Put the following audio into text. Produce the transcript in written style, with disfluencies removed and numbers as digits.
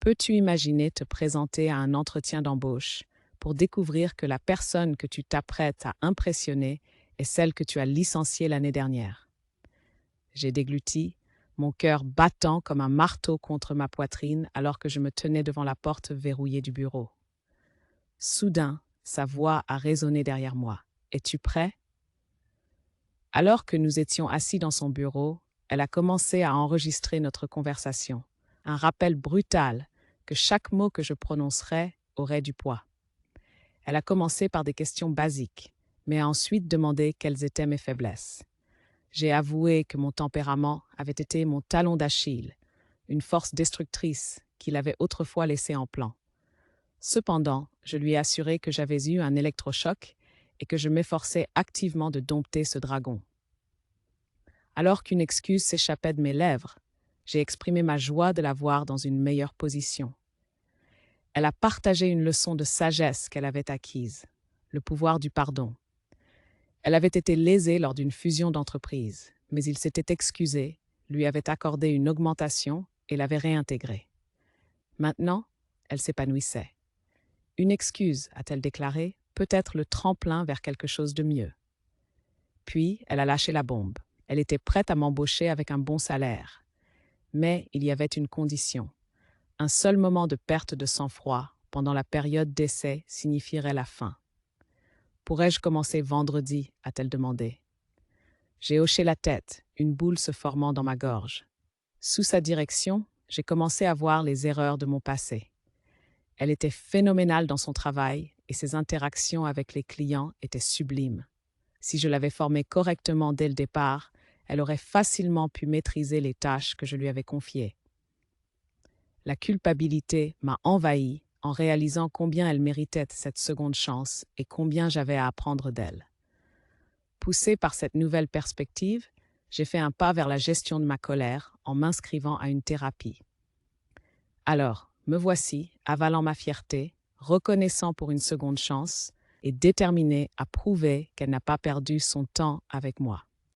Peux-tu imaginer te présenter à un entretien d'embauche pour découvrir que la personne que tu t'apprêtes à impressionner est celle que tu as licenciée l'année dernière? J'ai dégluti, mon cœur battant comme un marteau contre ma poitrine alors que je me tenais devant la porte verrouillée du bureau. Soudain, sa voix a résonné derrière moi. Es-tu prêt? Alors que nous étions assis dans son bureau, elle a commencé à enregistrer notre conversation. Un rappel brutal que chaque mot que je prononcerais aurait du poids. Elle a commencé par des questions basiques, mais a ensuite demandé quelles étaient mes faiblesses. J'ai avoué que mon tempérament avait été mon talon d'Achille, une force destructrice qu'il avait autrefois laissée en plan. Cependant, je lui ai assuré que j'avais eu un électrochoc et que je m'efforçais activement de dompter ce dragon. Alors qu'une excuse s'échappait de mes lèvres, j'ai exprimé ma joie de la voir dans une meilleure position. Elle a partagé une leçon de sagesse qu'elle avait acquise, le pouvoir du pardon. Elle avait été lésée lors d'une fusion d'entreprises, mais il s'était excusé, lui avait accordé une augmentation et l'avait réintégrée. Maintenant, elle s'épanouissait. Une excuse, a-t-elle déclaré, peut être le tremplin vers quelque chose de mieux. Puis, elle a lâché la bombe. Elle était prête à m'embaucher avec un bon salaire. Mais il y avait une condition. Un seul moment de perte de sang-froid pendant la période d'essai signifierait la fin. Pourrais-je commencer vendredi? A-t-elle demandé. J'ai hoché la tête, une boule se formant dans ma gorge. Sous sa direction, j'ai commencé à voir les erreurs de mon passé. Elle était phénoménale dans son travail et ses interactions avec les clients étaient sublimes. Si je l'avais formée correctement dès le départ, elle aurait facilement pu maîtriser les tâches que je lui avais confiées. La culpabilité m'a envahi en réalisant combien elle méritait cette seconde chance et combien j'avais à apprendre d'elle. Poussé par cette nouvelle perspective, j'ai fait un pas vers la gestion de ma colère en m'inscrivant à une thérapie. Alors, me voici, avalant ma fierté, reconnaissant pour une seconde chance et déterminé à prouver qu'elle n'a pas perdu son temps avec moi.